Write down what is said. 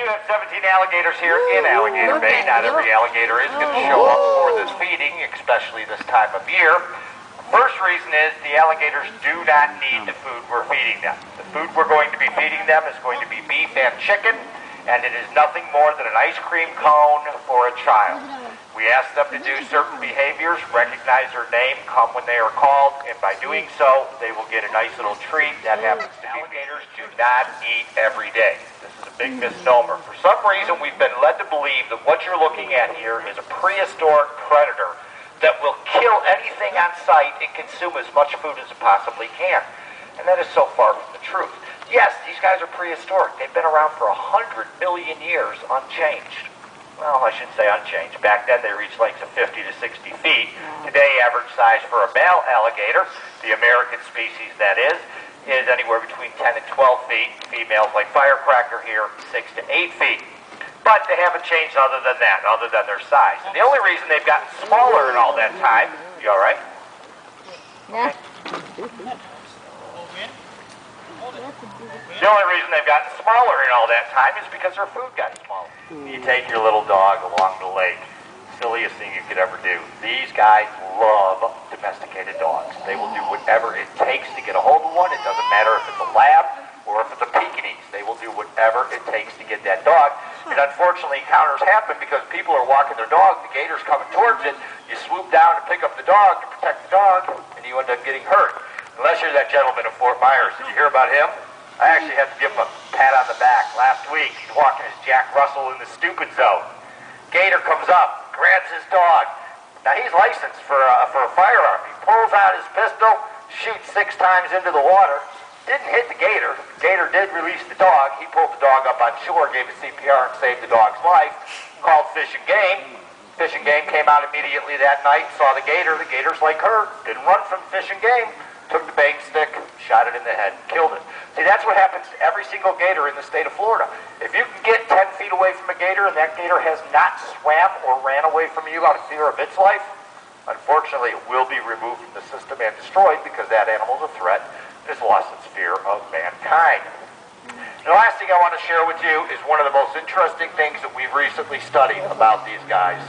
do have 17 alligators here in Alligator Bay. Not every alligator is going to show up for this feeding, especially this time of year. First reason is the alligators do not need the food we're feeding them. The food we're going to be feeding them is going to be beef and chicken, and it is nothing more than an ice cream cone for a child. We ask them to do certain behaviors, recognize their name, come when they are called, and by doing so, they will get a nice little treat. That happens to be alligators do not eat every day. This is a big misnomer. For some reason, we've been led to believe that what you're looking at here is a prehistoric predator that will kill anything on sight and consume as much food as it possibly can. And that is so far from the truth. Yes, these guys are prehistoric. They've been around for 100 million years unchanged. Well, I shouldn't say unchanged. Back then, they reached lengths of 50 to 60 feet. Today, average size for a male alligator, the American species that is anywhere between 10 and 12 feet. Females like Firecracker here, 6 to 8 feet. But they haven't changed other than that, other than their size. And the only reason they've gotten smaller in all that time, you all right? Yeah. The only reason they've gotten smaller in all that time is because their food got smaller. You take your little dog along the lake. Silliest thing you could ever do. These guys love domesticated dogs. They will do whatever it takes to get a hold of one. It doesn't matter if it's a lab or if it's a Pekingese. They will do whatever it takes to get that dog. And unfortunately, encounters happen because people are walking their dog. The gator's coming towards it. You swoop down to pick up the dog to protect the dog, and you end up getting hurt. Unless you're that gentleman in Fort Myers. Did you hear about him? I actually had to give him a pat on the back last week. He's walking his Jack Russell in the stupid zone. Gator comes up, grabs his dog. Now he's licensed for a firearm. He pulls out his pistol, shoots 6 times into the water. Didn't hit the gator. The gator did release the dog. He pulled the dog up on shore, gave it CPR, and saved the dog's life. Called Fish and Game. Fish and Game came out immediately that night, saw the gator. The gator's like hurt. Didn't run from Fish and Game. Took the bait stick, shot it in the head, killed it. See, that's what happens to every single gator in the state of Florida. If you can get 10 feet away from a gator and that gator has not swam or ran away from you out of fear of its life, unfortunately it will be removed from the system and destroyed because that animal is a threat and has lost its fear of mankind. The last thing I want to share with you is one of the most interesting things that we've recently studied about these guys.